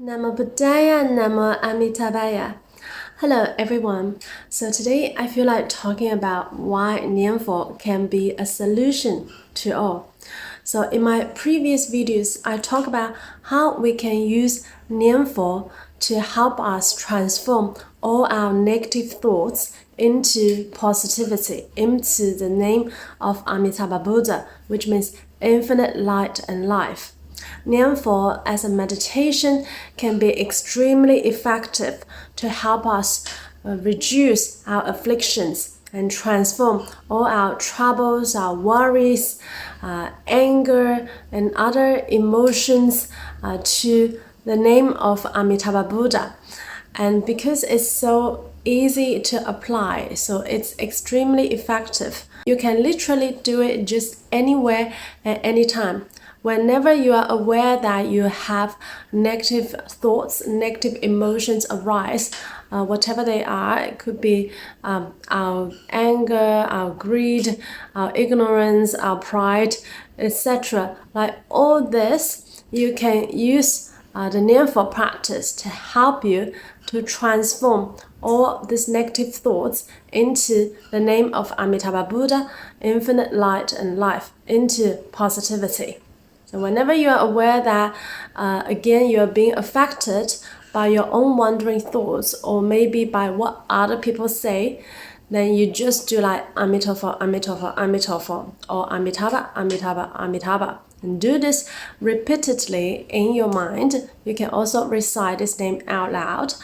Namo Namo Amitabha. Hello everyone. So today I feel like talking about why Nianfo can be a solution to all. So in my previous videos, I talk about how we can use Nianfo to help us transform all our negative thoughts into positivity, into the name of Amitabha Buddha, which means infinite light and life. Nianfo as a meditation can be extremely effective to help us reduce our afflictions and transform all our troubles, our worries, anger, and other emotions to the name of Amitabha Buddha. And because it's so easy to apply, so it's extremely effective. You can literally do it just anywhere at any time. Whenever you are aware that you have negative thoughts, negative emotions arise, whatever they are, it could be our anger, our greed, our ignorance, our pride, etc. Like all this, you can use the Nianfo practice to help you to transform all these negative thoughts into the name of Amitabha Buddha, infinite light and life, into positivity. So whenever you are aware that, again, you are being affected by your own wandering thoughts or maybe by what other people say, then you just do like Amitofo, Amitofo, Amitofo, or Amitabha, Amitabha, Amitabha. And do this repeatedly in your mind. You can also recite this name out loud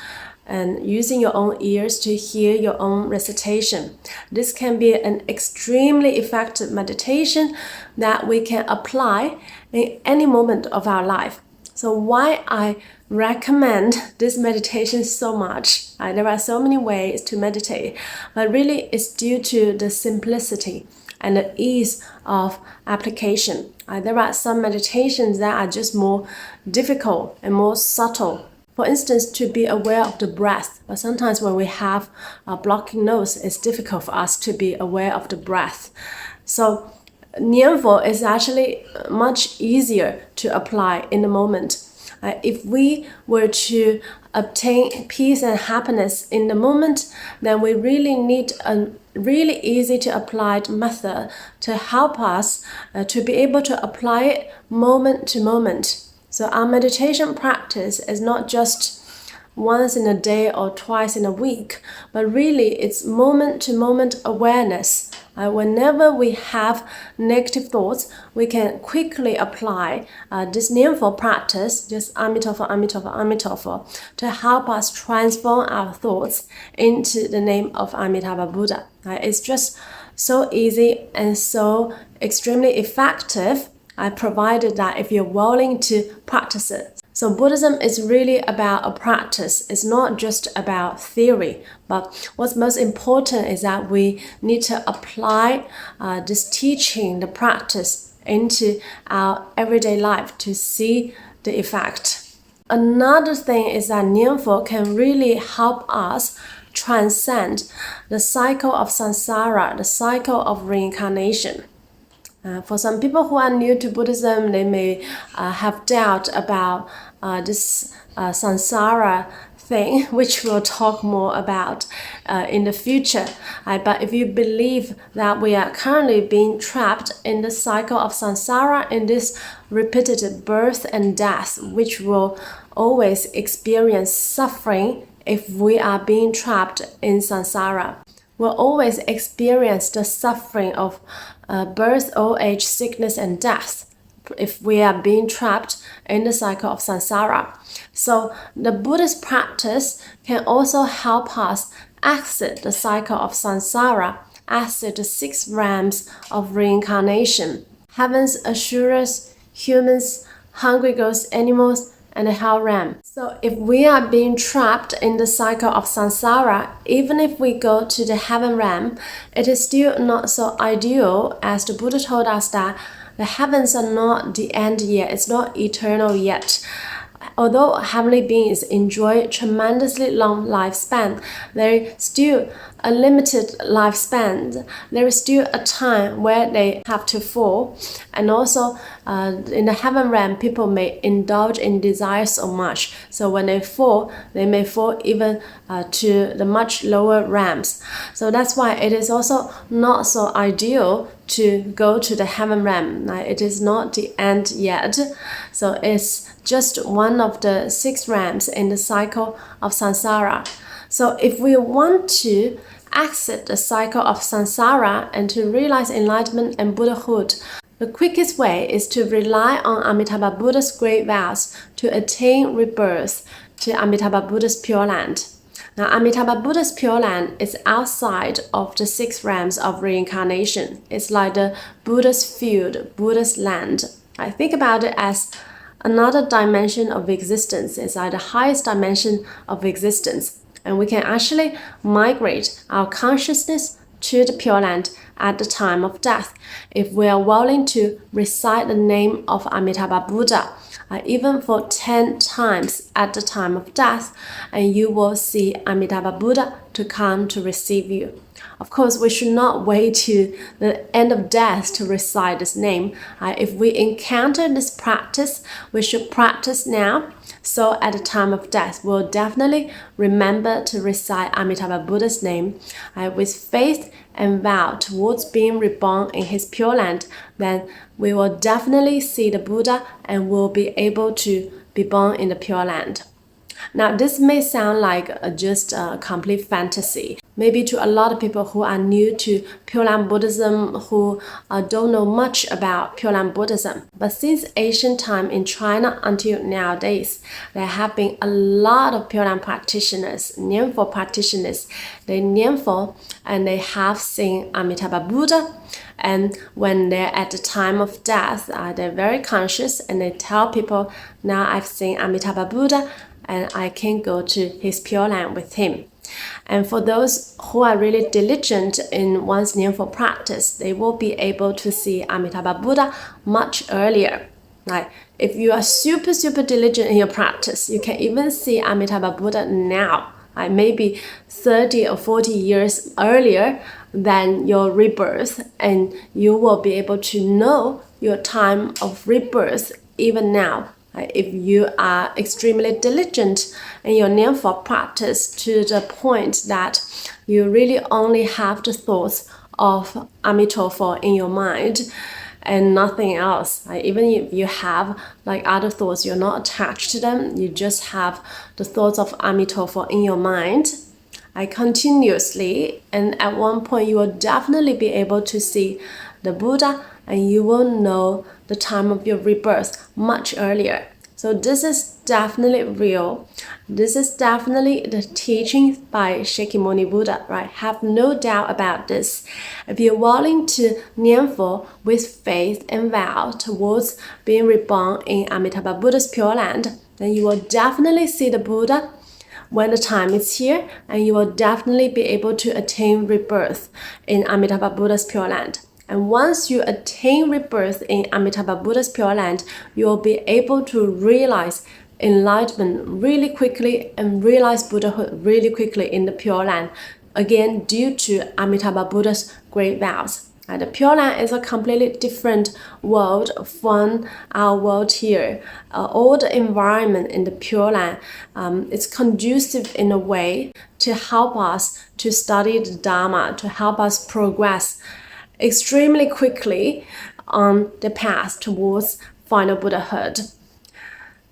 and using your own ears to hear your own recitation. This can be an extremely effective meditation that we can apply in any moment of our life. So why I recommend this meditation so much, there are so many ways to meditate, but really it's due to the simplicity and the ease of application. There are some meditations that are just more difficult and more subtle. For instance, to be aware of the breath. But sometimes when we have a blocking nose, it's difficult for us to be aware of the breath. So Nianfo is actually much easier to apply in the moment. If we were to obtain peace and happiness in the moment, then we really need a really easy to apply method to help us to be able to apply it moment to moment. So our meditation practice is not just once in a day or twice in a week, but really it's moment-to-moment awareness. Whenever we have negative thoughts, we can quickly apply this Nianfo practice, just Amitofo, Amitofo, Amitofo, to help us transform our thoughts into the name of Amitabha Buddha. It's just so easy and so extremely effective. I provided that if you're willing to practice it. So Buddhism is really about a practice. It's not just about theory, but what's most important is that we need to apply this teaching, the practice, into our everyday life to see the effect. Another thing is that Nianfo can really help us transcend the cycle of samsara, the cycle of reincarnation. For some people who are new to Buddhism, they may have doubt about this samsara thing, which we'll talk more about in the future. But if you believe that we are currently being trapped in the cycle of samsara, in this repeated birth and death, which will always experience suffering if we are being trapped in samsara. We'll always experience the suffering of birth, old age, sickness, and death if we are being trapped in the cycle of samsara. So the Buddhist practice can also help us exit the cycle of samsara, exit the 6 realms of reincarnation: heavens, asuras, humans, hungry ghosts, animals, and the hell realm. So if we are being trapped in the cycle of samsara, even if we go to the heaven realm, it is still not so ideal, as the Buddha told us that the heavens are not the end yet, it's not eternal yet. Although heavenly beings enjoy tremendously long lifespan, there is still a limited lifespan. There is still a time where they have to fall. And also in the heaven realm, people may indulge in desire so much. So when they fall, they may fall even to the much lower realms. So that's why it is also not so ideal to go to the heaven realm. It is not the end yet. So it's just one of the 6 realms in the cycle of samsara. So if we want to exit the cycle of samsara and to realize enlightenment and Buddhahood, the quickest way is to rely on Amitabha Buddha's great vows to attain rebirth to Amitabha Buddha's Pure Land. Now, Amitabha Buddha's Pure Land is outside of the 6 realms of reincarnation. It's like the Buddha's field, Buddha's land. I think about it as another dimension of existence. It's like the highest dimension of existence. And we can actually migrate our consciousness to the Pure Land at the time of death if we are willing to recite the name of Amitabha Buddha, even for 10 times at the time of death, and you will see Amitabha Buddha to come to receive you. Of course, we should not wait to the end of death to recite this name. If we encounter this practice, we should practice now. So at the time of death, we'll definitely remember to recite Amitabha Buddha's name with faith and vow towards being reborn in his Pure Land. Then we will definitely see the Buddha and will be able to be born in the Pure Land. Now, this may sound like just a complete fantasy. Maybe to a lot of people who are new to Pure Land Buddhism, who don't know much about Pure Land Buddhism. But since ancient time in China until nowadays, there have been a lot of Pure Land practitioners, Nianfo practitioners. They Nianfo and they have seen Amitabha Buddha. And when they're at the time of death, they're very conscious and they tell people, now I've seen Amitabha Buddha and I can go to his Pure Land with him. And for those who are really diligent in one's Nianfo practice, they will be able to see Amitabha Buddha much earlier. Like if you are super diligent in your practice, you can even see Amitabha Buddha now, maybe 30 or 40 years earlier than your rebirth, and you will be able to know your time of rebirth even now. If you are extremely diligent in your Nianfo practice to the point that you really only have the thoughts of Amituofo in your mind and nothing else. Even if you have like other thoughts, you're not attached to them, you just have the thoughts of Amituofo in your mind. Continuously, and at one point you will definitely be able to see the Buddha and you will know the time of your rebirth much earlier. So this is definitely real. This is definitely the teaching by Shakyamuni Buddha, right? Have no doubt about this. If you're willing to Nianfo with faith and vow towards being reborn in Amitabha Buddha's Pure Land, then you will definitely see the Buddha when the time is here, and you will definitely be able to attain rebirth in Amitabha Buddha's Pure Land. And once you attain rebirth in Amitabha Buddha's Pure Land, you will be able to realize enlightenment really quickly and realize Buddhahood really quickly in the Pure Land, again due to Amitabha Buddha's great vows. The Pure Land is a completely different world from our world here. All the environment in the Pure Land is conducive in a way to help us to study the Dharma, to help us progress extremely quickly on the path towards final Buddhahood.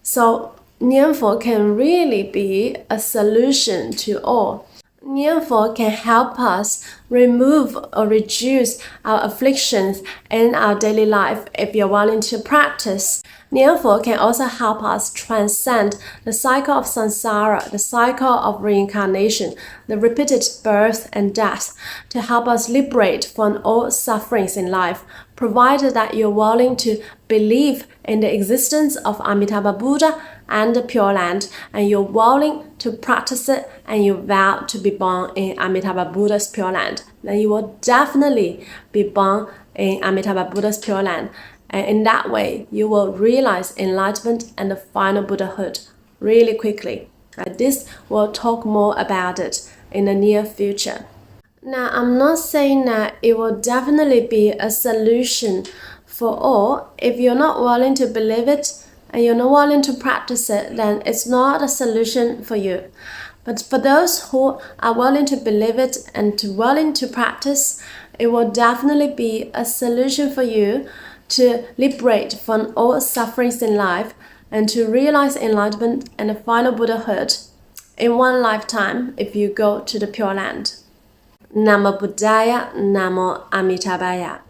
So Nianfo can really be a solution to all. Nianfo can help us remove or reduce our afflictions in our daily life if you're willing to practice. Nianfo can also help us transcend the cycle of samsara, the cycle of reincarnation, the repeated birth and death, to help us liberate from all sufferings in life, provided that you're willing to believe in the existence of Amitabha Buddha and the Pure Land, and you're willing to practice it, and you vow to be born in Amitabha Buddha's Pure Land. Then you will definitely be born in Amitabha Buddha's Pure Land. And in that way, you will realize enlightenment and the final Buddhahood really quickly. This we'll talk more about it in the near future. Now, I'm not saying that it will definitely be a solution for all. If you're not willing to believe it and you're not willing to practice it, then it's not a solution for you. But for those who are willing to believe it and willing to practice, it will definitely be a solution for you to liberate from all sufferings in life and to realize enlightenment and the final Buddhahood in one lifetime if you go to the Pure Land. Namo Buddhaya, Namo Amitabha.